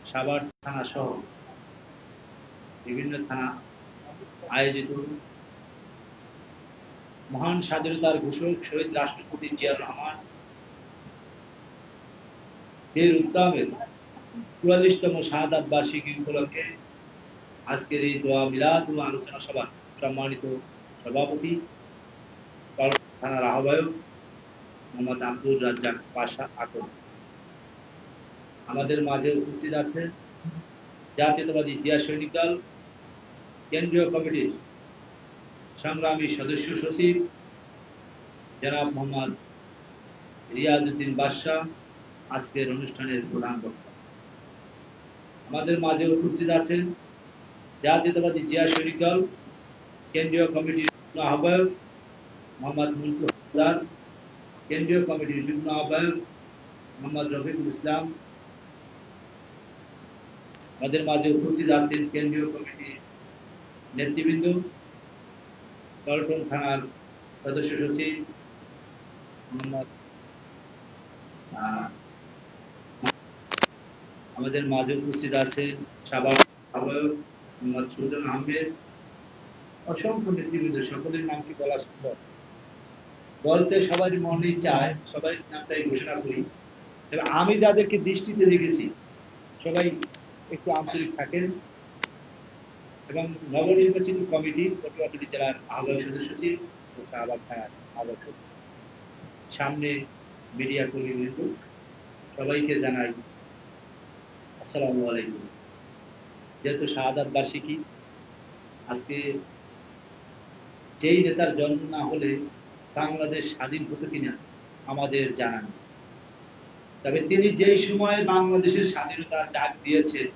সাভার থানা সহ বিভিন্ন থানা আয়োজিত মহান স্বাধীনতার ঘোষক শহীদ রাষ্ট্রপতি জিয়াউর রহমান এর উদ্যমের ৪৪তম শাহাদাত বার্ষিকী উপলক্ষে আজকের এই দোয়া মিলাদ ও আলোচনা সভা সম্মানিত সভাপতি থানার আহ্বায়ক মোহাম্মদ আব্দুর রাজ্জাক পাশা আকন, আমাদের মাঝে উপস্থিত আছেন জাতীয়তাবাদী জিয়া সৈনিক দল কেন্দ্রীয় কমিটির সংগ্রামী সদস্য সচিব জনাব মোহাম্মদ রিয়াজউদ্দিন বাদশা, আজকের অনুষ্ঠানের প্রধান বক্তা। আমাদের মাঝে উপস্থিত আছেন জাতীয়তাবাদী জিয়া সৈনিক দল কেন্দ্রীয় কমিটির আহ্বায়ক মোহাম্মদ মুলকু হালদার, কেন্দ্রীয় কমিটির যুগ্ম আহ্বায়ক মোহাম্মদ রফিকুল ইসলাম। আমাদের মাঝে উপস্থিত আছেন কেন্দ্রীয় কমিটির নেতৃবৃন্দ, পল্টন থানার সদস্য সচিব মোহাম্মদ, আমাদের মাঝে উপস্থিত আছেন সাভার আহ্বায়ক মোহাম্মদ সুলতান আহমেদ, অসংখ্য নেতৃবৃন্দ, সকলের নাম কি বলা সম্ভব? বলতে সবাই মনেই চায়, সবাই নামটাই ঘোষণা করি। তবে আমি যাদেরকে দৃষ্টিতে রেখেছি সবাই একটু আন্তরিক থাকেন এবং নবনির্বাচিত কমিটি পটুয়াখালী জেলার আহ্বায়ক সদস্য সচিব ও শাহবাগ থানার আহ্বায়ক, সামনে মিডিয়া কর্মীবৃন্দ, সবাইকে জানাই আসসালামু আলাইকুম। যেহেতু শাহাদাত বার্ষিকী, আজকে যেই নেতার জন্ম না হলে বাংলাদেশ স্বাধীন হতো কিনা আমাদের জানা নেই, তবে তিনি যেই সময় বাংলাদেশের স্বাধীনতার ডাক দিয়েছেন,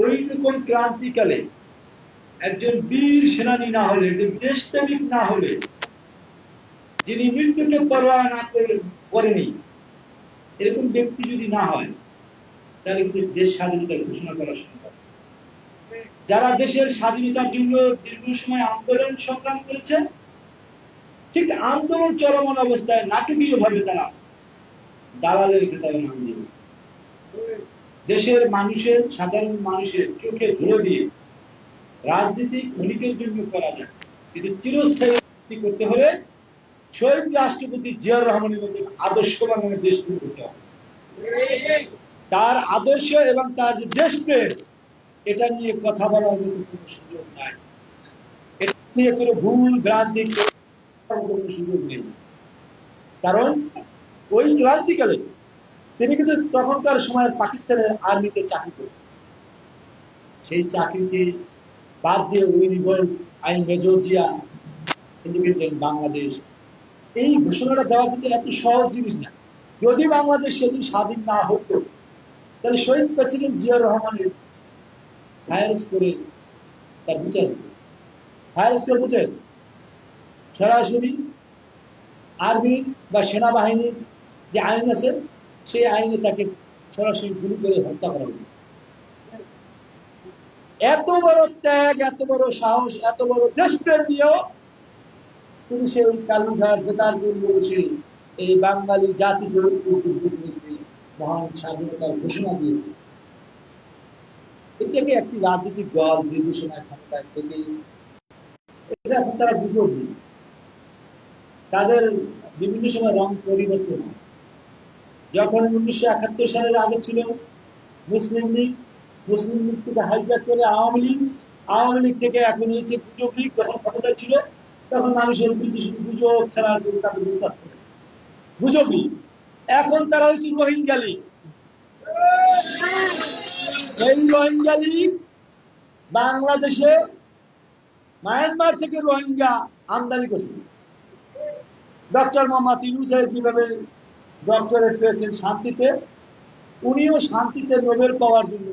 ওই রকম ক্রান্তিকালে একজন বীর সেনানী না হলে, দেশপ্রেমিক না হলে, যিনি মৃত্যুকে পরোয়া না করেনি, এরকম ব্যক্তি যদি না হয় তাহলে কিন্তু দেশ স্বাধীনতার ঘোষণা করা সম্ভব। যারা দেশের স্বাধীনতার জন্য দীর্ঘ সময় আন্দোলন সংগ্রাম করেছে, ঠিক আন্দোলন চলমান অবস্থায় নাটকীয় ভাবে তারা দালালের ভেতরে নাম দিয়েছে। দেশের মানুষের, সাধারণ মানুষের চোখে ধুলো দিয়ে রাজনীতি ক্ষণিকের জন্য করা যায়, কিন্তু চিরস্থায়ী করতে হলে শহীদ রাষ্ট্রপতি জিয়াউর রহমানের মধ্যে আদর্শ বাংলার দেশ করতে হবে। তার আদর্শ এবং তার যে দেশপ্রেম, এটা নিয়ে কথা বলার মতো কোনো সুযোগ নাই, এটা নিয়ে কোনো ভুল ভ্রান্তি কোনো সুযোগ নেই। কারণ ওই ক্রান্তিকালে তিনি কিন্তু তখনকার সময় পাকিস্তানের আর্মিতে চাকরি করতেন। সেই চাকরিকে বাদ দিয়ে উই রিভল্ট আইন মেজর জিয়া ইন্ডিপেন্ডেন্ট বাংলাদেশ, এই ঘোষণাটা দেওয়া কিন্তু এত সহজ জিনিস না। যদি বাংলাদেশ সেদিন স্বাধীন না হতো, তাহলে শহীদ প্রেসিডেন্ট জিয়াউর রহমানের হায়ার করে তার বিচার হতো। হায়ার স্কুল বুঝেন, সরাসরি আর্মি বা সেনাবাহিনীর যে আইন আছে, সেই আইনে তাকে সরাসরি গুলি করে হত্যা করা হতো। এত বড় ত্যাগ, এত বড় সাহস, এত বড় দেশপ্রেম দিয়েও তিনি সেই কালুঘাট বেতার বসে এই বাঙালি জাতি মহান স্বাধীনতার ঘোষণা দিয়েছে। এটাকে একটি রাজনৈতিক দল দীর্ঘ সময় ক্ষমতায় থেকে এটা এখন তারা গুজব নেই, তাদের বিভিন্ন সময় রং পরিবর্তন হয়। যখন 1971 সালের আগে ছিল মুসলিম লীগ, মুসলিম লীগ থেকে হাইজ্যাক করে আওয়ামী লীগ, আওয়ামী লীগ থেকে এখন হয়েছে গুজব লীগ। যখন ক্ষমতায় ছিল তখন মানুষের বিরুদ্ধে শুধু গুজব ছাড়া তাদের গুজব লীগ। এখন তারা হয়েছে রোহিঙ্গা লীগ। এই রোহিঙ্গা লীগ বাংলাদেশে মায়ানমার থেকে রোহিঙ্গা আমদানি করছে। ডক্টর মোহাম্মদ ইউনূস যেভাবে ডক্টরেট পেয়েছেন শান্তিতে, উনিও শান্তিতে নোবেল পাওয়ার জন্য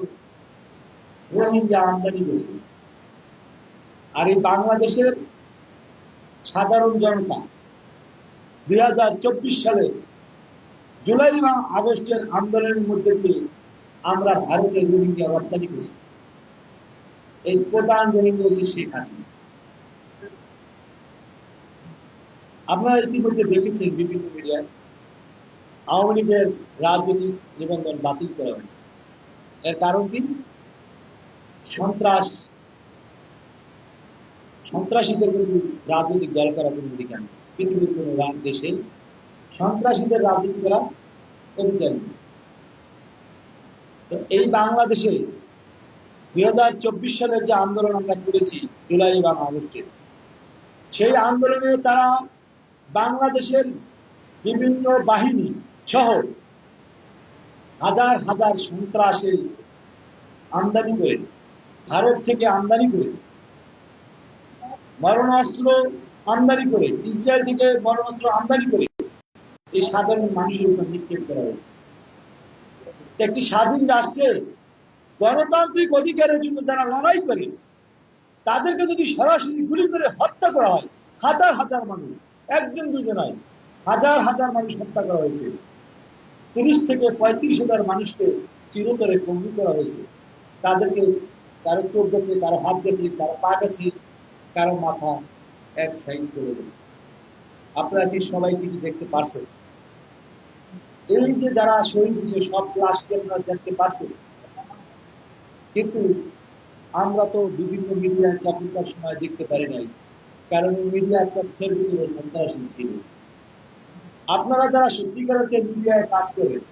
রোহিঙ্গা আমদানি করেছেন। আর এই বাংলাদেশের সাধারণ জনতা 2024 সালে জুলাই এবং আগস্টের আন্দোলনের মধ্যে দিয়ে আমরা ভারতের রোহিঙ্গা রপ্তানি করেছি। এই প্রধান রোহিঙ্গা হচ্ছে শেখ হাসিনা। আপনারা ইতিমধ্যে দেখেছেন বিভিন্ন মিডিয়ায় আওয়ামী লীগের রাজনৈতিক নিবন্ধন বাতিল করা হয়েছে। এর কারণ কি? সন্ত্রাসীদের কিন্তু রাজনৈতিক দল করা কোনো অধিকার নেই। পৃথিবীর কোনো দেশে সন্ত্রাসীদের রাজনীতি করা অধিকার নেই। তো এই বাংলাদেশে 2024 সালের যে আন্দোলন আমরা করেছি জুলাই এবং আগস্টে, সেই আন্দোলনে তারা বাংলাদেশের বিভিন্ন বাহিনী সহ হাজার হাজার সন্ত্রাসী আমদানি করে, ভারত থেকে আমদানি করে, মরণাস্ত্র আমদানি করে, ইসরায়েল থেকে মরণাস্ত্র আমদানি করে এই সাধারণ মানুষের উপর নিক্ষেপ করা হয়েছে। একটি স্বাধীন রাষ্ট্রে গণতান্ত্রিক অধিকারের জন্য যারা লড়াই করে তাদেরকে যদি সরাসরি গুলি করে হত্যা করা হয়, হাজার হাজার মানুষ, একজন দুজন নয়, হাজার হাজার মানুষ হত্যা করা হয়েছে। 30 থেকে 35,000 মানুষকে চিরতরে পঙ্গু করা হয়েছে। তাদেরকে কারো চোখ গেছে, কারো হাত গেছে, কারো পা গেছে, কারো মাথা এক সাইড করে গেছে। আপনারা কি সবাই কিছু দেখতে পারছেন? এই যে যারা শহীদ হয়েছে সব লাশকে আপনারা দেখতে পারছেন, কিন্তু আমরা তো বিভিন্ন মিডিয়ার তখনকার সময় দেখতে পারি নাই, কারণ মিডিয়ার তথ্যের ভিতরে সন্ত্রাসী ছিল। আপনারা যারা সত্যিকারের মিডিয়ায় কাজ করেন,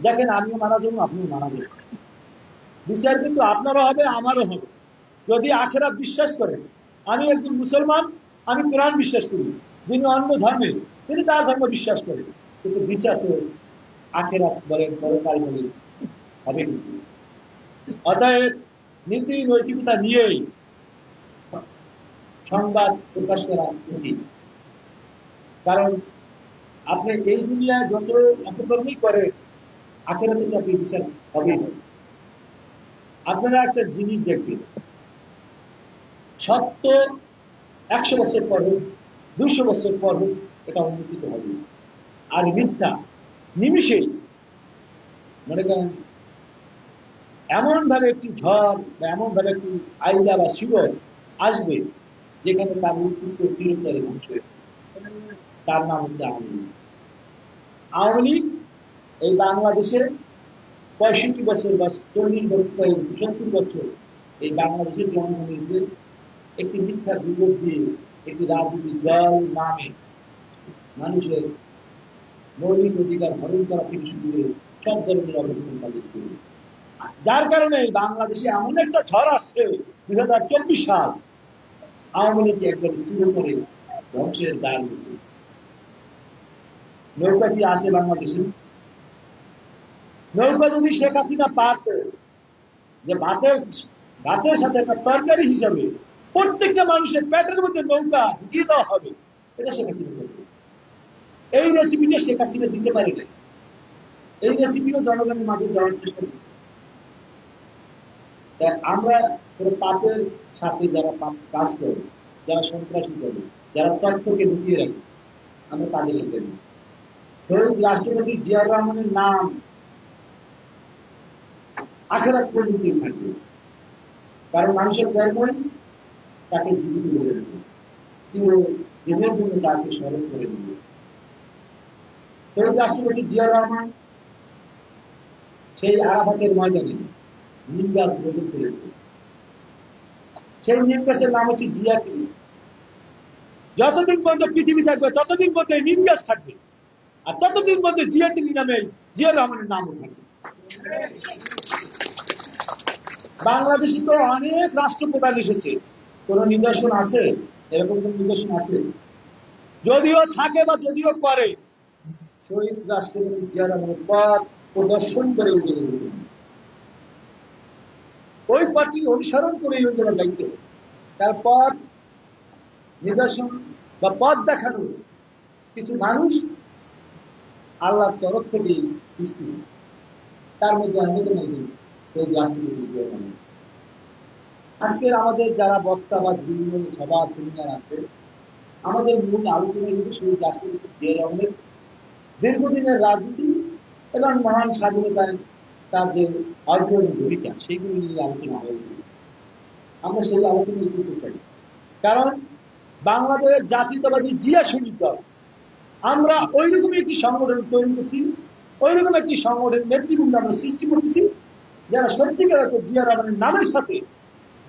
দেখেন আমিও মারা যাবো, আপনিও মারা যাবেন, বিচার কিন্তু আপনারও হবে, আমারও হবে। যদি আখেরাত বিশ্বাস করেন, আমি একজন মুসলমান, আমি কোরআন বিশ্বাস করি, যিনি অন্য ধর্মে তিনি তার ধর্ম বিশ্বাস করেন, কিন্তু বিচার তো আখেরাত বলেন, পরকাল বলেন, হবে কিন্তু। অতএব নীতি নৈতিকতা নিয়েই সংবাদ প্রকাশ করা উচিত। কারণ আপনি এই দুনিয়ায় যত অপকর্মই করে, আখেরাতে তো আপনি বিচার হবে। আপনারা একটা জিনিস দেখবেন, সত্য 100 বছর পর হোক, 200 বছর পর হোক, এটা উন্নতিত হবে। আর মিথ্যা নিমিষেই, মনে করেন এমন ভাবে একটি ঝড় বা এমন ভাবে একটি আইলা বা শিবর আসবে যেখানে তার মৃত্যু চিরতরে ধ্বংস হয়ে, তার নাম হচ্ছে আওয়ামী লীগ। আওয়ামী লীগ এই বাংলাদেশে 65 বছর বা 40 বছর, 70 বছর এই বাংলাদেশের জনগণের একটি মিথ্যা বিপদ দিয়ে একটি রাজনৈতিক দল নামে মানুষের মৌলিক অধিকার হরণ করা থেকে শুরু করে সব ধরনের অবস্থান চালিয়েছিল। যার কারণে বাংলাদেশে এমন একটা ঝড় আসছে 2024 সাল, আওয়ামী লীগ একদম তুলে করে ধ্বংসের দ্বার। নৌকা কি আছে বাংলাদেশে? নৌকা যদি শেখ হাসিনা পারত যে ভাতের সাথে একটা তরকারি হিসাবে প্রত্যেকটা মানুষের পেটের মধ্যে নৌকা ঢুকিয়ে দেওয়া হবে, এটা শেখ হাসিনা করবে। এই রেসিপিটা শেখ হাসিনা দিতে পারে না। এই রেসিপিও জনগণের মাঝে দেওয়ার চেষ্টা করি। আমরা পাপের সাথে যারা কাজ করে, যারা সন্ত্রাসী করে, যারা তথ্যকে লুকিয়ে রাখে, আমরা তাদের সাথে নিই। শহীদ রাষ্ট্রপতি জিয়াউর রহমানের নাম আখেরাত পর্যন্ত থাকবে, কারণ মানুষের কর্মই তাকে জীবিত করে রাখবে, দিনের জন্য তাকে স্মরণ করে নেবে। শহীদ রাষ্ট্রপতি জিয়াউর রহমান সেই আরাফাতের ময়দানে নিম গাছ রোপণ করেছে। সেই নিম গাছের নাম হচ্ছে জিয়া ট্রি। যতদিন পর্যন্ত পৃথিবী থাকবে ততদিন পর্যন্ত নিম গাছ থাকবে, আর ততদিন পর্যন্ত জিয়া ট্রি নামে জিয়াউর রহমানের নামও থাকবে। বাংলাদেশে তো অনেক রাষ্ট্রপ্রধান এসেছে, কোন নিদর্শন আছে? এরকম কোন নিদর্শন আছে? যদিও থাকে বা যদিও করে, শহীদ রাষ্ট্রপতি জিয়াউর রহমানের পথ প্রদর্শন করে ওই পথটি অনুসরণ করে ওই জায়গায় দায়িত্ব, তার পথ নিদর্শন বা পথ দেখানো কিছু মানুষ আল্লাহর তরফ থেকে সৃষ্টি, তার মধ্যে অন্যতম শহীদ রাষ্ট্রপতি জিয়াউর রহমান। আজকের আমাদের যারা বক্তা বা বিভিন্ন সভা সেমিনার আছে, আমাদের মূল আলোচনা কিন্তু শহীদ রাষ্ট্রপতি জিয়াউর রহমানের দীর্ঘদিনের রাজনীতি এবং মহান স্বাধীনতায় তার যে অগ্রণী ভূমিকা, সেইগুলি নিয়ে আলোচনা হয়েছে। আমরা সেই আলোচনা করতে চাই, কারণ বাংলাদেশের জাতীয়তাবাদী জিয়া সৈনিক দল আমরা ওইরকম একটি সংগঠন তৈরি করছি, ওইরকম একটি সংগঠনের নেতৃবৃন্দ আমরা সৃষ্টি করতেছি যারা সত্যিকার অর্থে জিয়া রহমানের নামের সাথে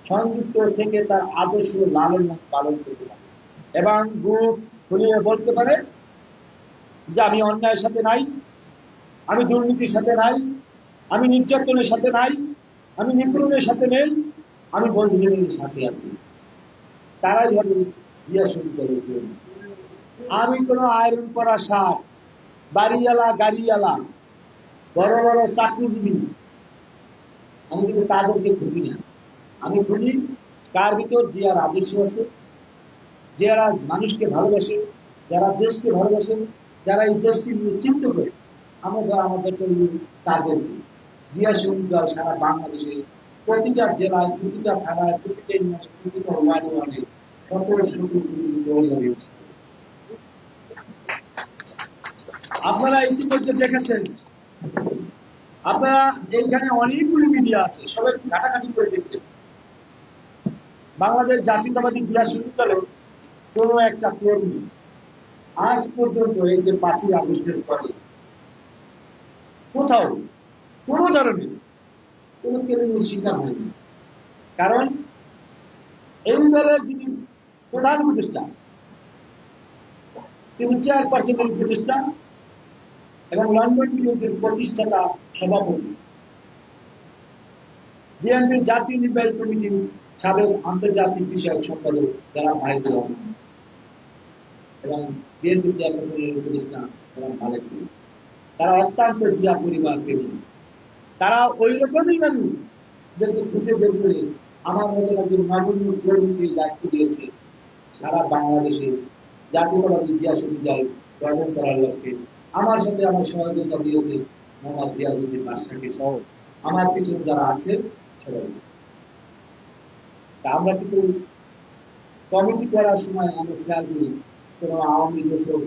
সংযুক্ত থেকে তার আদর্শ লালন পালন করতে পারে এবং বুক খুলিয়ে বলতে পারে যে আমি অন্যায়ের সাথে নাই, আমি দুর্নীতির সাথে নাই, আমি নির্যাতনের সাথে নাই, আমি নিপীড়নের সাথে নেই, আমি বন্ধুদের সাথে আছি। তারাই হবে জিয়া শরীফের। আমি কোনো আয়রন করা সার, বাড়িওয়ালা গাড়িওয়ালা, বড় বড় চাকরিজীবী, আমি কিন্তু তাদেরকে খুঁজি না। আমি খুঁজি কার ভিতর জিয়ার আদর্শ আছে, যারা মানুষকে ভালোবাসে, যারা দেশকে ভালোবাসে, যারা এই দেশকে নিয়ে চিন্তা করে। আমরা আমাদের তাদেরকে জিয়া শরীফ দল সারা বাংলাদেশে প্রতিটা জেলায়, প্রতিটা থানায়, প্রতিটা ইউনিয়নে, প্রতিটা ওয়ার্ডে শত শত দল রয়েছে। আপনারা ইতিমধ্যে দেখেছেন, আপনারা এইখানে অনেকগুলি মিডিয়া আছে, সবাই ঘাটাঘাটি করে দেখবেন। বাংলাদেশ জাতীয়তাবাদী জিয়া শরীফ দলের কোন একটা কর্মী আজ পর্যন্ত এই যে 5ই আগস্টের পরে কোথাও কোন ধরনের কোন কেলেঙ্কারির শিকার হয়নি। কারণ এই দলের যিনি প্রধান উপদেষ্টা, তিনি চেয়ারপারসনের উপদেষ্টা এবং লন্ডন বিএনপির প্রতিষ্ঠাতা সভাপতি, বিএনপির জাতীয় নির্বাহী কমিটির সাবেক আন্তর্জাতিক বিষয়ক সম্পাদক যারা ভাইদ রহমান এবং বিএনপির চেয়ারপারসনের উপদেষ্টা যারা মালেক, তারা অত্যন্ত জিয়া পরিবার প্রেমী। তারা ওই রকমই মানুষ যাদেরকে খুঁজে বের করে আমার মতো একজন নগণ্য কর্মীকে দায়িত্ব দিয়েছে সারা বাংলাদেশে জাতীয়তাবাদী জিয়া শরীফ দল গঠন করার লক্ষ্যে। আমার সাথে আমার সহযোগিতা দিয়েছে মোহাম্মদ রিয়াজউদ্দিন বাদশাকে সহ আমার পিছনে যারা আছে সবাই। আমরা কিন্তু কমিটি করার সময় আমরা খেয়াল করি কোনো আওয়ামী দোষক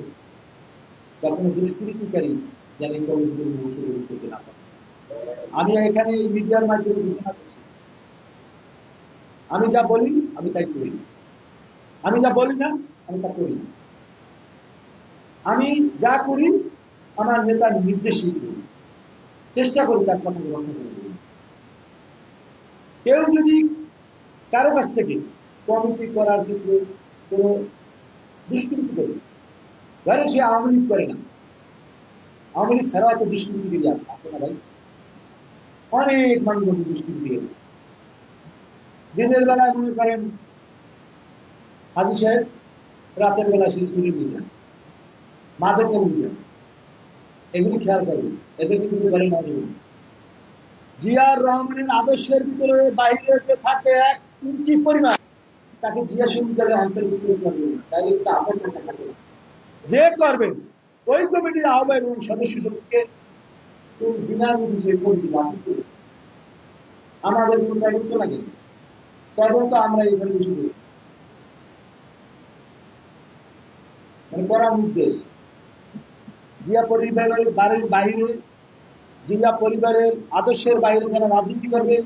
বা কোনো দুষ্কৃতিকারী যেন এই কমিটিগুলো অংশগ্রহণ করতে না পারে। আমি এখানে মিডিয়ার মাধ্যমে ঘোষণা করছি, আমি যা বলি আমি তাই করি, আমি যা বলি না আমি তা করি না। আমি যা করি আমার নেতার নির্দেশই করি, চেষ্টা করি তার কথা রক্ষা করতে। কেউ যদি কারো কাছ থেকে কমিটি করার ক্ষেত্রে কোনো দুষ্কৃতি করে, ধরেন সে আওয়ামী লীগ করে না, আওয়ামী লীগ ছাড়াও তো দুষ্কৃতিগিরি আছে না ভাই? অনেক মানুষ দুষ্কৃতিগিরি। দিনের বেলায় মনে করেন হাজি সাহেব, রাতের বেলা সেই চুরি নিয়ে যান, মাদকের নিয়ে যান, এগুলি খেয়াল করবেন, এদের কিন্তু বলে নজর। জিয়ার রহমানের আদর্শের ভিতরে বাইরে থাকে 1 ইঞ্চি পরিমাণ, তাকে জিয়া শরীফ দলে অন্তর্ভুক্ত করবেন না, তাই একটা আপত্তি থাকে। যে করবেন ওই কমিটির আহ্বায়ক এবং সদস্য সদস্যকে বিনা নির্দেশে কমিটি বাতিল করে আমাদের কোনো দায়িত্ব লাগে তদন্ত আমরা এখানে কিছু করি মানে করার নির্দেশ। জিয়া পরিবারের বাড়ির বাইরে, জিয়া পরিবারের আদর্শের বাইরে যারা রাজনীতি করবে,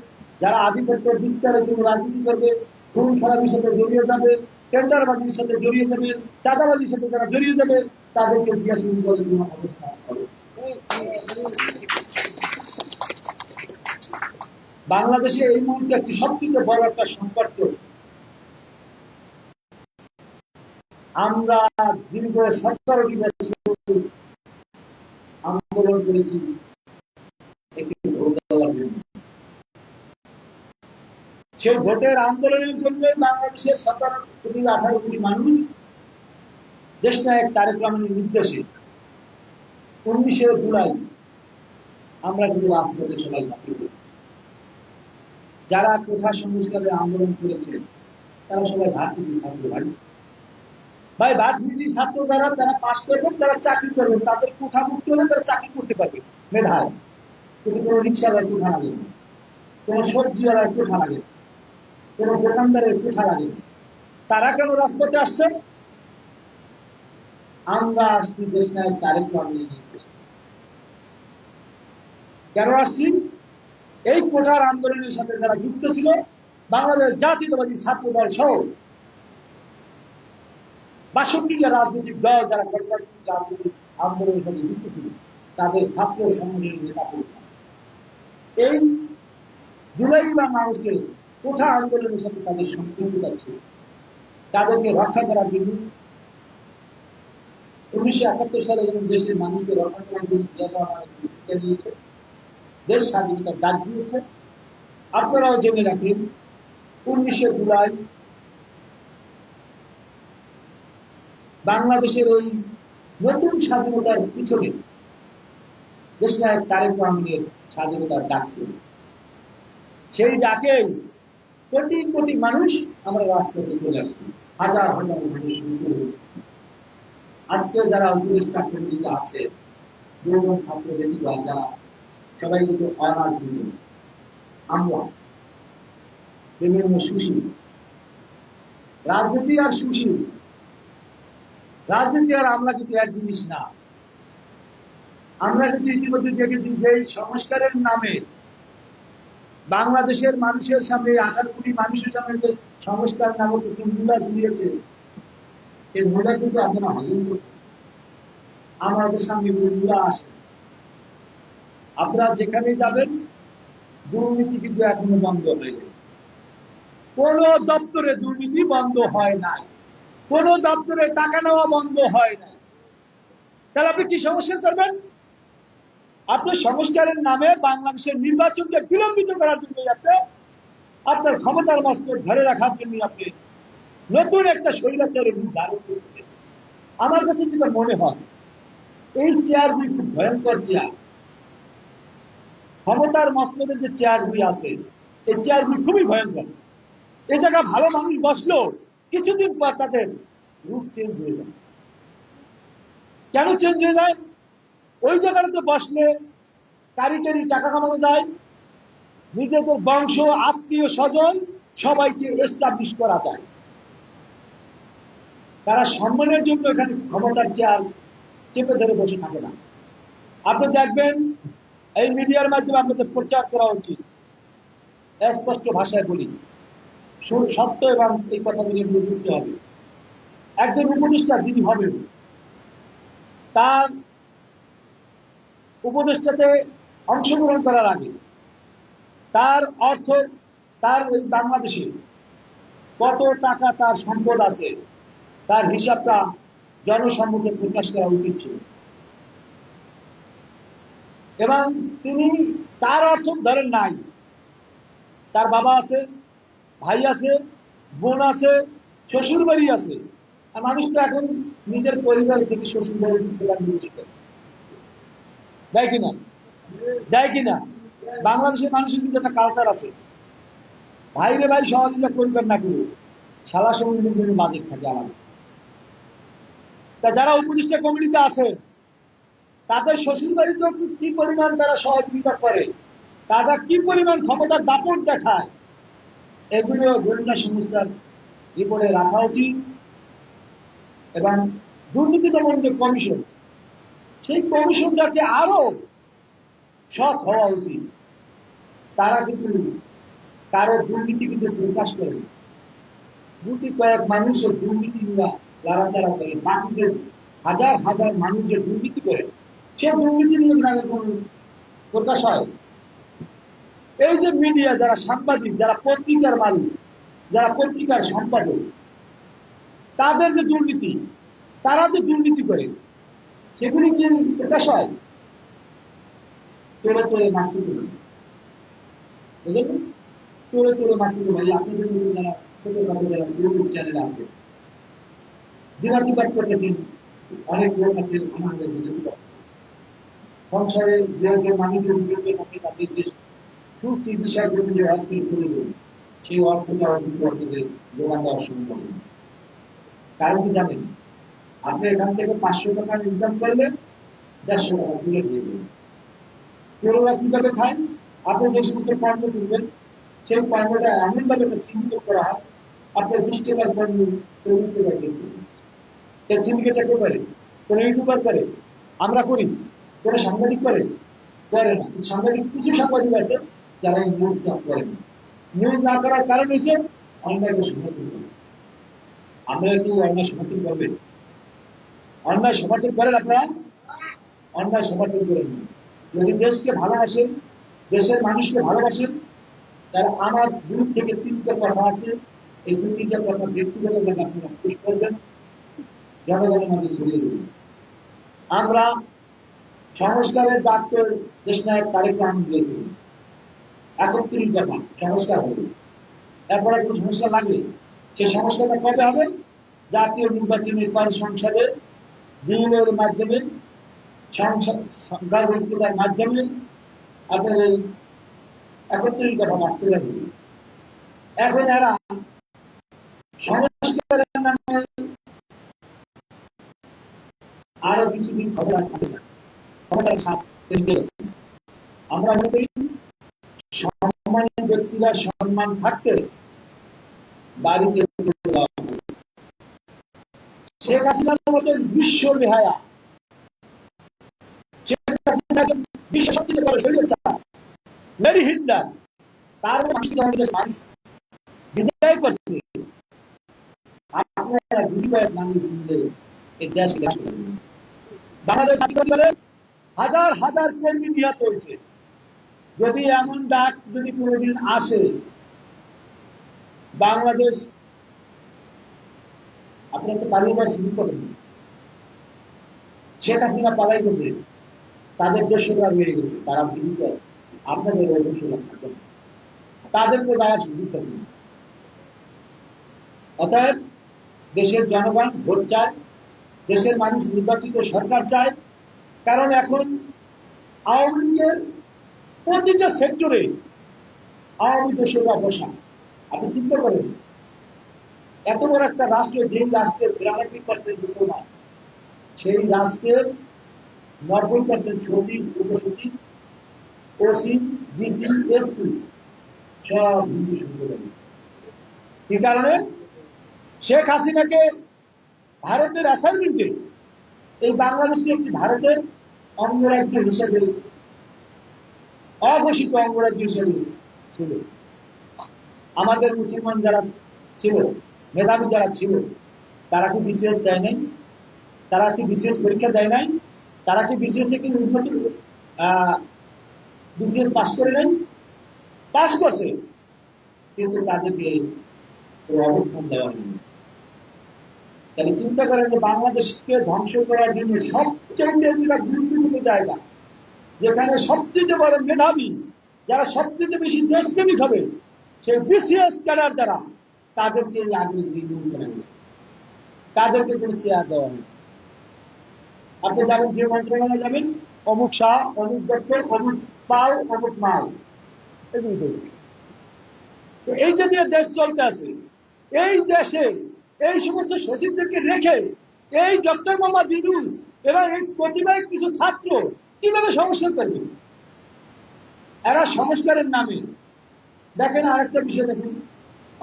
যারা আধিপত্য বিস্তারের জন্য রাজনীতি করবে, খুন খারাপির সাথে জড়িয়ে যাবে, টেন্ডারবাজির সাথে জড়িয়ে যাবে, চাঁদাবাজির সাথে যারা জড়িয়ে যাবে, তাদেরকে জিয়া শরীফ দলের জন্য অবস্থা হবে। বাংলাদেশে এই মুহূর্তে একটি সবচেয়ে বড় একটা সংকট চলছে। আমরা দীর্ঘ 17টি বছর আন্দোলন করেছি একটি ভোট দেওয়ার জন্য। সেই ভোটের আন্দোলনের জন্য বাংলাদেশের 17 কোটি 18 কোটি মানুষ দেশনায়ক তারেক রহমানের নির্দেশে 19শে জুলাই আমরা কিন্তু রাজপথে সবাই ঝাঁপিয়ে পড়েছি। যারা কোঠা সংস্কারের আন্দোলন করেছে তারা সবাই ভার্সিটি ছাত্র। ভাই ভার্সিটি ছাত্র যারা তারা পাশ করবেন, তারা চাকরি করবেন, তাদের কোঠা মুক্ত হলে তারা চাকরি করতে পারবে মেধায়। কিন্তু কোনো রিক্সাওয়ালার কোঠা লাগে না, কোনো সবজিওয়ালার কোঠা লাগে না, কোনো দোকানদারের কোঠা লাগে না। তারা কেন রাজপথে আসছে? আমরা আসছি দেশনায়ক তারেক রহমানের নির্দেশে। কেন আসছি? এই কোঠার আন্দোলনের সাথে যারা যুক্ত ছিল, বাংলাদেশ জাতীয়তাবাদী ছাত্র দল সহ 62টা রাজনৈতিক দল যারা গণতান্ত্রিক রাজনৈতিক আন্দোলনের সাথে যুক্ত ছিল তাদের ছাত্র সংগঠনের নেতা কর্মীরা এই জুলাই বা আগস্টের কোঠা আন্দোলনের সাথে তাদের সম্পৃক্ততা ছিল। তাদেরকে রক্ষা করার জন্য 1971 সালে যখন দেশের মানুষকে রক্ষা করার জন্য দিয়েছে, দেশ স্বাধীনতার ডাক দিয়েছে। আপনারাও জেনে রাখেন 19শে জুলাই বাংলাদেশের ওই নতুন স্বাধীনতার পিছনে দেশনায়ক তারেক রহমানের স্বাধীনতার ডাক ছিল। সেই ডাকে কোটি কোটি মানুষ আমরা রাজপথে চলে আসছি, হাজার হাজার মানুষ। আজকে যারা উপদেষ্টা কমিটিতে আছে, দুজন ছাত্র ব্যতীত যারা সবাই কিন্তু অনাথ, আমরা বিভিন্ন সুশীল রাজনীতি আর সুশীল রাজনীতি আর আমরা কিন্তু এক জিনিস না। আমরা কিন্তু ইতিমধ্যে দেখেছি যে এই সংস্কারের নামে বাংলাদেশের মানুষের সামনে 18 কোটি মানুষের সামনে যে সংস্কার নামক একটি মূলা দিয়েছে, এই মূলা কিন্তু আপনারা হজম করতেছে। আমাদের সামনে মূলা আসে, আপনারা যেখানে যাবেন দুর্নীতি কিন্তু এখনো বন্ধ হয়নি। কোন দপ্তরে দুর্নীতি বন্ধ হয় নাই, কোন দপ্তরে টাকা নেওয়া বন্ধ হয় নাই। তাহলে আপনি কি সংস্কার করবেন? আপনি সংস্কারের নামে বাংলাদেশের নির্বাচনকে বিলম্বিত করার জন্য আপনার ক্ষমতার মস্তক ধরে রাখার জন্য আপনি নতুন একটা স্বৈরাচারের রূপ ধারণ করছেন। আমার কাছে যেটা মনে হয়, এই চেয়ারগুলি খুব ভয়ঙ্কর চেয়ার। ক্ষমতার মস্তকের যে চেয়ারগুলি আছে, এই চেয়ারগুলি খুবই ভয়ঙ্কর। এই জায়গা ভালো মানুষ বসলো, কিছুদিন পর তাদের রূপ চেঞ্জ হয়ে যায়। কেন চেঞ্জ হয়ে যায়? ওই জায়গাটাতে বসলে কারিগরি টাকা কামানো যায়, নিজেদের বংশ আত্মীয় স্বজন সবাইকে এস্টাবলিশ করা যায়। তারা সম্মানের জন্য এখানে ক্ষমতার চেয়ার চেপে ধরে বসে থাকে না। আপনি দেখবেন এই মিডিয়ার মাধ্যমে আপনাদের প্রচার করা উচিত। স্পষ্ট ভাষায় বলি, সত্য এবং এই কথাগুলি বুঝতে হবে। একজন উপদেষ্টা যিনি হবেন, তার উপদেষ্টাতে অংশগ্রহণ করার আগে তার অর্থ, তার ওই বাংলাদেশে কত টাকা তার সম্পদ আছে তার হিসাবটা জনসম্মুখে প্রকাশ করা উচিত ছিল। এবং তিনি তার অর্থ ধরেন নাই, তার বাবা আছে, ভাই আছে, বোন আছে, শ্বশুর বাড়ি আছে। আর মানুষ তো এখন নিজের পরিবার থেকে শ্বশুর বাড়ি দেয় কিনা, দেয় কিনা? বাংলাদেশের মানুষের কিন্তু একটা কালচার আছে, ভাইরে ভাই সহযোগিতা করবেন না কেউ, শালা সমিতির জন্য বাজেট থাকে আলাদা। তা যারা উপদেষ্টা কমিটিতে আছে তাদের শ্বশুর বাড়িতে কি পরিমাণ তারা সহযোগিতা করে, তারা কি পরিমাণ ক্ষমতার দাপট দেখায়, এগুলো গোয়েন্দা সংস্থার রিপোর্টে রাখা উচিত। এবং দুর্নীতি দমন যে কমিশন, সেই কমিশনটাকে আরো সৎ হওয়া উচিত। তারা কিন্তু কারো দুর্নীতি কিন্তু প্রকাশ করে, দুটি কয়েক মানুষের দুর্নীতি নিয়ে লড়াচড়া করে, বাকিদের হাজার হাজার মানুষ যে দুর্নীতি করে সে দুর্নীতি নিয়ে প্রকাশ হয়। এই যে মিডিয়া, যারা সাংবাদিক, যারা পত্রিকার মালিক, যারা পত্রিকার সম্পাদক, তাদের যে দুর্নীতি, তারা যে দুর্নীতি করে সেগুলি কি প্রকাশ হয়? চোরে চোরে মাস্তি করে, বুঝলেন? চোরে চোরে মাস্তি করে। আপনাদের যারা ছোটখাটো যারা ইউটিউব চ্যানেল আছে, দিনাতিবাদ করতেছেন, অনেক লোক আছে আমাদের সংসারে যে মানুষের বিরুদ্ধে থাকে তাদের যে সুচিকিৎসার জন্য যে অর্থ প্রয়োজন, সেই অর্থটা অর্থদের যোগান দেওয়া সম্ভব। কারণ কি জানেন, আপনি এখান থেকে 500 টাকা ইনকাম করলেন, 150 টাকা তুলে দিয়ে দেবেন। চোরেরা কিভাবে খায়? আপনি যে সমস্ত পণ্য কিনবেন সেই পণ্যটা এমন ভাবে চিহ্নিত করা হয়, আপনার 20 টাকার পণ্য 30 টাকা কিনবেন। এই সিন্ডিকেটটা কে করে? কোন ইউটিউবার করে? আমরা করি? কোন সাংবাদিক করে? করে না। সাংবাদিক, কিছু সাংবাদিক আছে যারা এই নিউজটা করে না। নিউজ না করার কারণ হচ্ছে অন্যায় সমর্থন করে। আমরা একটু অন্যায় সমর্থন করবে অন্যায় সমর্থন করেন আপনারা? অন্যায় সমর্থন করেন না। যদি দেশকে ভালোবাসেন, দেশের মানুষকে ভালোবাসেন, তাহলে আমার দুই থেকে তিনটে কথা আছে। এই দুই তিনটে কথা ব্যক্তিগত আপনারা পুশ করবেন, জনগণের মধ্যে ছড়িয়ে দেবেন। আমরা সংস্কারের ডাক্তার দেশনায়ক তারেক রহমান দিয়েছেন 31 দফা সংস্কার হবে। এরপর একটু সংস্কার লাগবে। সেই সংস্কারটা কবে হবে? জাতীয় নির্বাচনের পর সংসদে বিলের মাধ্যমে, সংখ্যাগরিষ্ঠতার মাধ্যমে আপনার এই 31 দফা বাস্তবায়ন হবে। এখন এরা সংস্কারের নামে আরো কিছুদিন খবর রাখতে চান। আমরা মনে করি সম্মানিত ব্যক্তিরা সম্মান থাকতে বাড়িতে শেখ হাসিনার মতো বিশ্ব বেহায়া, শেখ হাসিনা বিশ্ব সবচেয়ে বড় স্বৈরাচার, মেরি হিটলার, তার মানুষ বিদায় করছে। আপনারা বিদায়ের নামে এই দেশ বাংলাদেশ হাজার হাজার কর্মী নিহত হয়েছে। যদি এমন ডাক যদি কোনদিন আসে বাংলাদেশ, আপনারা তো পালিয়ে শুরু করেন। শেখ হাসিনা পালাই গেছে, তাদের দেশরা রয়ে গেছে, তারা জীবিত আছে, আপনাদের তাদেরকে যাওয়া শুরু করেন। অতএব দেশের জনগণ ভোট চায়, দেশের মানুষ নির্বাচিত সরকার চায়। কারণ এখন আওয়ামী লীগের প্রতিটা সেক্টরে আওয়ামী দোষরা বসা। আপনি চিন্তা করেন, এত বড় একটা রাষ্ট্র, যে রাষ্ট্রের 92% মুসলমান, সেই রাষ্ট্রের 90% সচিব, উপসচিব, ওসি, ডিসি, এসপি সব হিন্দু সম্প্রদায়। কি কারণে? শেখ হাসিনাকে ভারতের অ্যাসাইনমেন্টে এই বাংলাদেশকে একটি ভারতের অঙ্গরাজ্য হিসেবে, অঘোষিত অঙ্গরাজ্য হিসেবে ছিল। আমাদের মুসলমান যারা ছিল, মেধাবী যারা ছিল, তারা কি বিসিএস দেয় নাই? তারা কি বিসিএস পরীক্ষা দেয় নাই? তারা কি বিসিএস কি উন্নতি বিসিএস পাস করে নাই? পাস করছে, কিন্তু তাদেরকে অবস্থান দেওয়া হয়নি। তাহলে চিন্তা করেন যে বাংলাদেশকে ধ্বংস করার জন্য সবচেয়ে যেটা গুরুত্বপূর্ণ জায়গা, যেখানে সবচেয়ে বড় মেধাবী, যারা সবচেয়ে বেশি দেশপ্রেমিক হবে, সেই বিসিএস ক্যাডার যারা, তাদেরকে আগে রিনিউ করা হয়েছে, তাদেরকে কোনো চেয়ার দেওয়া হয়নি। আপনি যাবেন, যে মন্ত্রণালয়ে যাবেন, অমুক শাহ, অমুক দত্ত, অমুক পাল, অমুক মাল, এগুলি দেবে। তো এই যে দেশ চলতে আছে, এই দেশে এই সমস্ত সচিবদেরকে রেখে এই ডক্টর মোহাম্মদ ইউনূস এবং এই প্রতিবাদ কিছু ছাত্র কিভাবে সংস্কার করবে? এরা সংস্কারের নামে, দেখেন আরেকটা বিষয় দেখুন,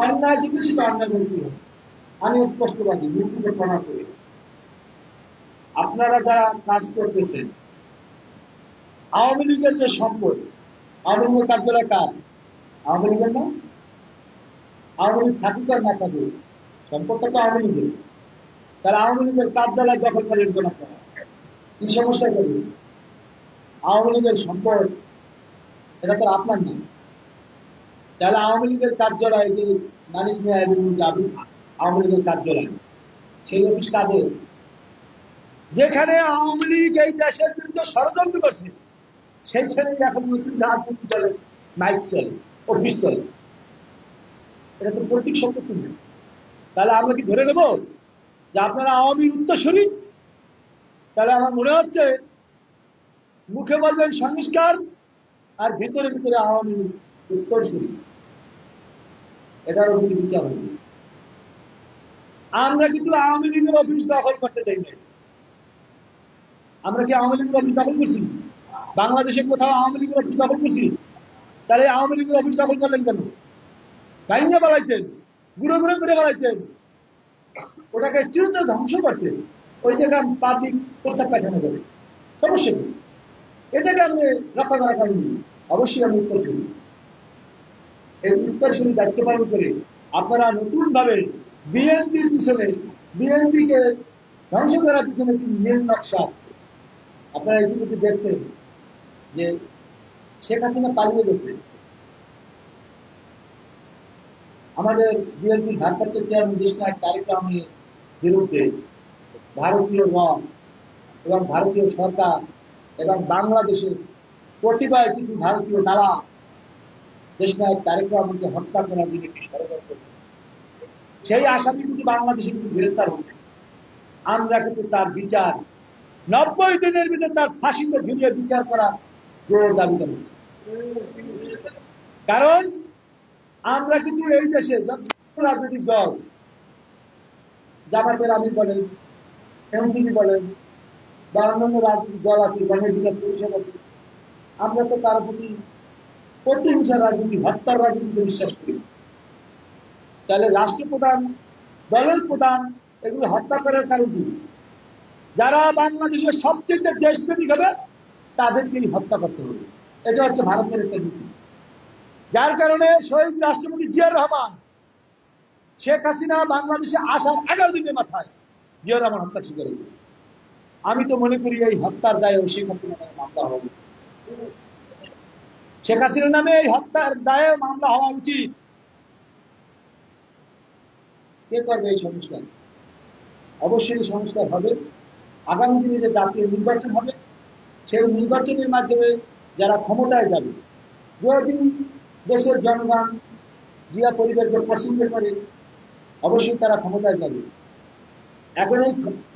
অন্যায় জিজ্ঞেস অন্যায় বলতে হবে। আমি স্পষ্টবাদী, মৃত্যুকে ক্ষমা করি। আপনারা যারা কাজ করতেছেন, আওয়ামী লীগের যে সম্পদ, আওয়ামী লীগের কার্যালয় কাজ, আওয়ামী লীগের না? আওয়ামী লীগ থাকুক আর না থাকুক, সম্পদটা তো আওয়ামী লীগের। তারা আওয়ামী লীগের কার্যালয় দখল করেন কেন? আপনারা কি সমস্যা করবেন? আওয়ামী লীগের সম্পদ, এটা তো আপনার না। তাহলে আওয়ামী লীগের কার্যালয়, যে মানিক মিয়া এবং আওয়ামী লীগের কার্যালয়, সেই অফিস কাদের? যেখানে আওয়ামী লীগ এই দেশের বিরুদ্ধে ষড়যন্ত্র করছে, সেইখানে এখন নতুন রাজনীতি চলে, মাইক চলে, অফিস চলে। এটা তো পৈতৃক সম্পত্তি না। তাহলে আমরা কি ধরে নেব যে আপনারা আওয়ামীর উত্তরসূরি? তাহলে আমার মনে হচ্ছে মুখে বলবেন সংস্কার, আর ভিতরে ভিতরে আওয়ামী উত্তরসূরি। এটার উপর বিচার হবে। আমরা কিন্তু আওয়ামী লীগের অফিস দখল করতে চাই না। আমরা কি আওয়ামী লীগের অফিস দখল করছি? বাংলাদেশে কোথাও আওয়ামী লীগের অফিস দখল করছি? তাহলে আওয়ামী লীগের অফিস দখল করলেন কেন? গাইনা বাড়াইতেন, গুঁড়ো গুঁড়ো করে বাড়াইতেন, ওটাকে চিরতরে ধ্বংস করতেন। ওই জায়গায় পাবলিক প্রস্তাব পায়খানা করে, সমস্যা নেই। এটাকে আমি রক্ষা করা পারিনি, অবশ্যই আমি উত্তর করি। এই উত্তরসূরি দায়িত্ব পালন করে আপনারা নতুন ভাবে বিএনপির পিছনে, বিএনপিকে ধ্বংস করার পিছনে একটি নীল নকশা আছে। আপনারা ইতিমধ্যে দেখছেন যে শেখ হাসিনা পালিয়ে গেছে। আমাদের বিএনপির ভারপ্রাপ্ত চেয়ারম্যান দেশনায়ক তারেক রহমানের বিরুদ্ধে ভারতীয় রং এবং ভারতীয় সরকার এবং বাংলাদেশের কতিপয় কিছু ভারতীয় দালা দেশনায়ক তারেক রহমানকে হত্যা করার জন্য একটি ষড়যন্ত্র করেছে। সেই আসামি কিন্তু বাংলাদেশে কিন্তু গ্রেফতার হয়েছে। আমরা কিন্তু তার বিচার 90 দিনের ভিতরে তার ফাঁসিতে ঝুলিয়ে বিচার করার জোর দাবি জানাচ্ছি। কারণ আমরা কিন্তু এই দেশে রাজনৈতিক দল, জামাতের আমির বলেন, এনসিপি বলেন বা অন্যান্য রাজনৈতিক দল আছে, গণঅধিকার পরিষদ আছে, আমরা তো তার প্রতি প্রতিহিংসার রাজনীতি, হত্যার রাজনীতিতে বিশ্বাস করি। তাহলে রাষ্ট্রপ্রধান, দলের প্রধান এগুলো হত্যা করার কারণ কি? যারা বাংলাদেশের সবচেয়ে দেশপ্রেমিক হবে তাদেরকেই হত্যা করতে হবে। এটা হচ্ছে ভারতের একটা নীতি। যার কারণে শহীদ রাষ্ট্রপতি জিয়াউর রহমান শেখ হাসিনা বাংলাদেশে আসার 11 দিনের মাথায় জিয়াউর রহমান হত্যা শিকার হয়েছে। আমি তো মনে করি এই হত্যার দায়ে শেখ হাসিনার নামে মামলা হবে। শেখ হাসিনার নামে এই হত্যার দায়ে মামলা হওয়া উচিত। কে করবে এই সংস্কার? অবশ্যই সংস্কার হবে। আগামী দিনে যে জাতীয় নির্বাচন হবে, সেই নির্বাচনের মাধ্যমে যারা ক্ষমতায় যাবে, যদি দেশের জনগণ জিয়া পরিবারকে পছন্দ করে, অবশ্যই তারা ক্ষমতায় যাবে। এখন এই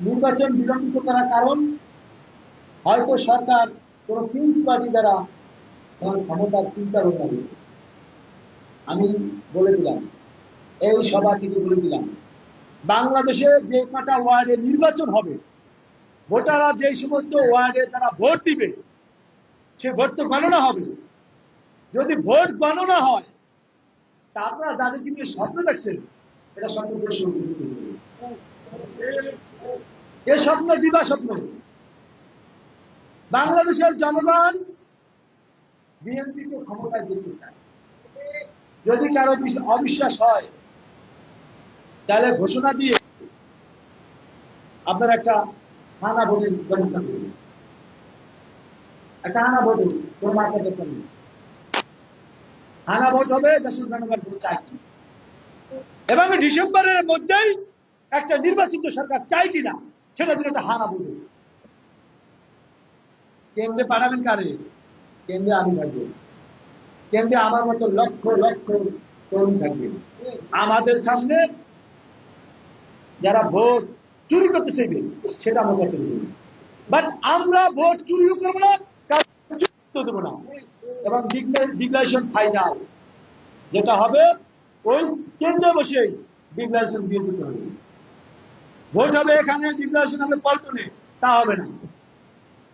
নির্বাচন বিলম্বিত করার কারণ হয়তো সরকার কোন ফিন্স পার্টি দ্বারা ক্ষমতার চিন্তা ভাবনা করবে। আমি বলে দিলাম, এই সভা থেকে বলে দিলাম, বাংলাদেশে যে কটা ওয়ার্ডে নির্বাচন হবে, ভোটাররা যে সমস্ত ওয়ার্ডে তারা ভোট দিবে, সে ভোট তো গণনা হবে। যদি ভোট গণনা হয়, তা আপনারা যাদেরকে নিয়ে স্বপ্ন দেখছেন, এটা স্বপ্ন এ স্বপ্ন দিবা স্বপ্ন। বাংলাদেশের জনগণ বিএনপিকে ক্ষমতায় দেখতে চায়। যদি কারো অবিশ্বাস হয়, তাহলে ঘোষণা দিয়ে আপনার একটা হানা ভোটের ব্যবস্থা করুন। একটা হানা ভোট কোন মার্কা দেখতে নেই। হানা ভোট হবে, দেশের জনগণ ভোট চায় কি, এবং ডিসেম্বরের মধ্যেই একটা নির্বাচিত সরকার চাই কিনা সেটা দিলে একটা হানা ভোট। কেন্দ্রে পাঠাবেন কারে? কেন্দ্রে আমি থাকবো, কেন্দ্রে আমার মতো লক্ষ লক্ষ তরুণ থাকবে। আমাদের সামনে যারা ভোট চুরি করতে চাইবে সেটা আমরা করতে দেবো, বাট আমরা ভোট চুরিও করবো না, দেবো না। এবং ডিক্লারেশন ফাইনাল যেটা হবে, ওই কেন্দ্রে বসে ডিক্লারেশন দিয়ে দিতে হবে। ভোট হবে এখানে, ডিক্লারেশন হবে পল্টনে, তা হবে না।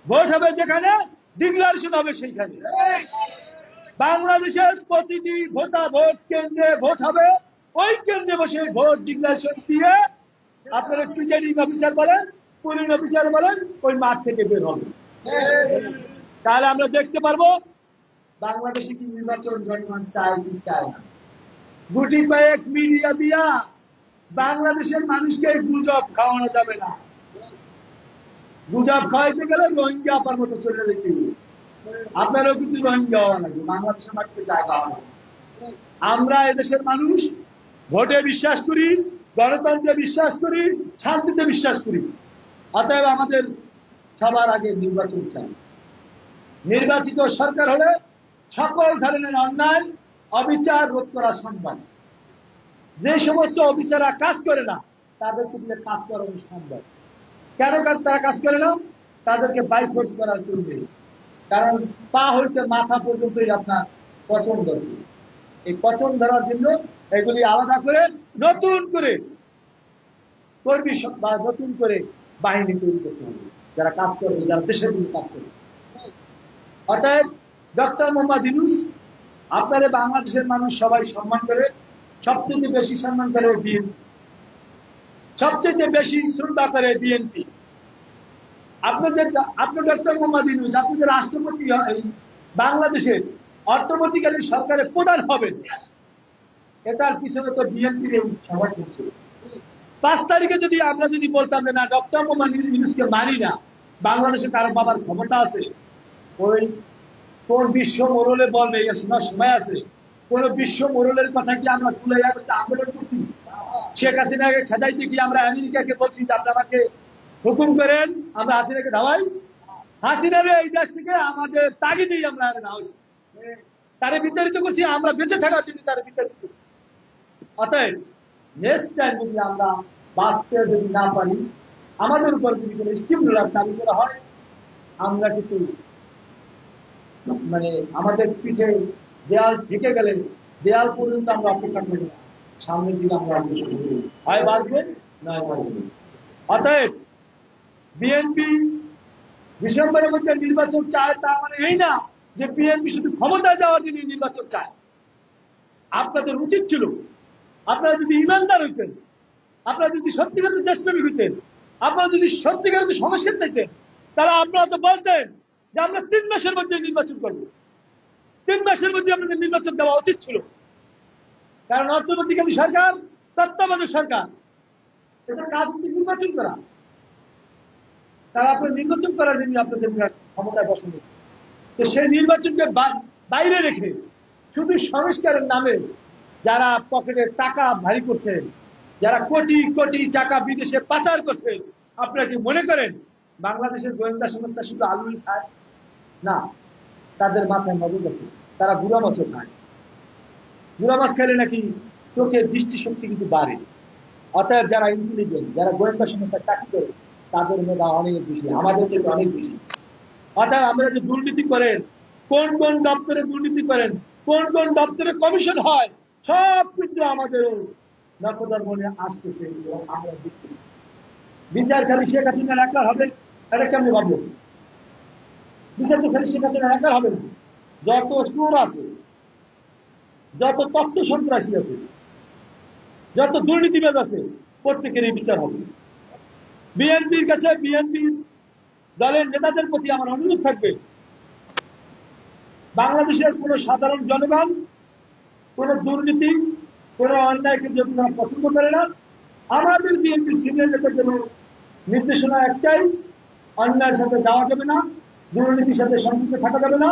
ভোট হবে যেখানে, ডিক্লারেশন হবে সেইখানে। বাংলাদেশের প্রতিটি ভোট কেন্দ্রে ভোট হবে, ওই কেন্দ্রে বসে ভোট ডিক্লারেশন দিয়ে আপনারা প্রিজাইডিং অফিসার বলেন, পুলিশ অফিসার বলেন, ওই মাঠ থেকে বের হবে। তাহলে আমরা দেখতে পারবো বাংলাদেশে কি নির্বাচন জনগণ চায় কি চায় না। গুটি কয়েক মিডিয়া দিয়া বাংলাদেশের মানুষকে গুজব খাওয়ানো যাবে না। গুজব খাওয়াইতে গেলে রোহিঙ্গা আপার মতো চলে যেতে, আপনারও কিন্তু রোহিঙ্গা হওয়া লাগবে, বাংলাদেশের মাটিতে জায়গা হওয়া লাগবে। আমরা এদেশের মানুষ ভোটে বিশ্বাস করি, গণতন্ত্রে বিশ্বাস করি, শান্তিতে বিশ্বাস করি। অতএব আমাদের সবার আগে নির্বাচন চাই। নির্বাচিত সরকার হলে সকল ধরনের অন্যায় অবিচার রোধ করা সম্ভব। যে সমস্ত অফিসাররা কাজ করে না, তাদেরকে দিয়ে কাজ করানো সম্ভব। কেন তারা কাজ করে না? তাদেরকে বাইফোর্স করা চলবে। কারণ পা হইতে মাথা পর্যন্তই আপনার পচন ধরবে। এই পচন ধরার জন্য এগুলি আলাদা করে নতুন করে কর্মী বা নতুন করে বাহিনী তৈরি করতে হবে, যারা কাজ করবে, যারা দেশের জন্য কাজ করবে। অতএব ডক্টর মোহাম্মদ ইউনূস, আপনারা বাংলাদেশের মানুষ সবাই সম্মান করে, সবচেয়ে বেশি সম্মান করে বিএনপি, সবচেয়ে বেশি শ্রদ্ধা করে বিএনপি। আপনি ডক্টর মোহাম্মদ ইউনূস, আপনি যে রাষ্ট্রপতি, বাংলাদেশের অর্থনৈতিককালীন সরকারের প্রধান হবেন, এটার পিছনে তো বিএনপির এই সমর্থন ছিল। 5 তারিখে যদি আমরা যদি বলতাম যে না ডক্টর মোহাম্মদ ইউনূসকে মানি না, বাংলাদেশে কারো বাবার ক্ষমতা আছে, ওই কোন বিশ্ব মোড়লে বলবে শোনার সময় আছে? কোন বিশ্ব মোড়লের কথা কি আমরা তুলে আন্দোলন করছি? শেখ হাসিনাকে খেদাইতে কি আমরা আমেরিকাকে বলছি যে আপনি আমাকে হুকুম করেন, আমরা হাসিনাকে ধাওয়াই? হাসিনারে এই দেশ থেকে আমাদের তাগিদেই আমরা ধাওয়াইছি, তারে বিতাড়িত করছি, আমরা বেঁচে থাকার জন্য তারে বিতাড়িত করছি। অতএব নেক্সট টাইম যদি আমরা বাঁচতে যদি না পারি, আমাদের উপর যদি কোনো স্টিমুলার চালু করা হয়, আমরা কিন্তু মানে আমাদের পিঠে দেয়াল থেকে গেলে দেয়াল পর্যন্ত আমরা অপেক্ষা করি না, সামনের দিকে আমরা হয় বাঁচবে নয় বাঁচবে। অতএব বিএনপি ডিসেম্বরের মধ্যে নির্বাচন চায়, তার মানে এই না যে বিএনপি শুধু ক্ষমতায় যাওয়ার জন্য নির্বাচন চায়। আপনাদের উচিত ছিল, আপনারা যদি ইমানদার হইতেন, আপনারা যদি সত্যিকারের দেশপ্রেমিক হইতেন, আপনারা যদি সত্যিকারের সমস্যা দিতেন, তাহলে আপনারা তো বলতেন যে আমরা 3 মাসের মধ্যে নির্বাচন করব। 3 মাসের মধ্যে আপনাদের নির্বাচন দেওয়া উচিত ছিল, কারণ অন্তর্বর্তীকালীন সরকার তত্ত্বাবধায়ক সরকার, এটা কাজ হচ্ছে নির্বাচন করা। তারা আপনার নির্বাচন করার জন্য আপনাদের ক্ষমতায় বসেন। তো সেই নির্বাচনকে বাইরে রেখে শুধু সংস্কারের নামে যারা পকেটে টাকা ভারী করছেন, যারা কোটি কোটি টাকা বিদেশে পাচার করছেন, আপনারা কি মনে করেন বাংলাদেশের গোয়েন্দা সংস্থা শুধু আলুই খায়? না, তাদের মাথায় মজুদ আছে, তারা বুড়া মাছও খায়। বুড়া মাছ খেলে নাকি চোখের দৃষ্টিশক্তি কিন্তু বাড়ে। অতএব যারা ইন্টেলিজেন্ট, যারা গোয়েন্দা সংস্থা চাকরি করে, তাদের মেধা অনেক বেশি, আমাদের চেয়ে অনেক বেশি। অর্থাৎ আমরা যে দুর্নীতি করেন, কোন কোন দপ্তরে দুর্নীতি করেন, কোন কোন দপ্তরে কমিশন হয়, সব কিন্তু আমাদের নখদর মনে আসতেছে এবং আমরা দেখতেছি। বিচার খালি শেখ হাসিনা একার হবে, এটা কেমনি ভাবলো? বিচার তো খালি শেখ হাসিনা একার হবে না, যত চোর আছে, যত তথ্য সন্ত্রাসী আছে, যত দুর্নীতিবাজ আছে, প্রত্যেকেরই বিচার হবে। বিএনপির কাছে, বিএনপির দলের নেতাদের প্রতি আমার অনুরোধ থাকবে, বাংলাদেশের কোন সাধারণ জনগণ কোন দুর্নীতি, কোন অন্যায়কে যদি পছন্দ করে না। আমাদের বিএনপি সিনিয়র নেতাদের নির্দেশনা একটাই, অন্যায়ের সাথে যাওয়া যাবে না, দুর্নীতির সাথে সম্পৃক্ত থাকা যাবে না,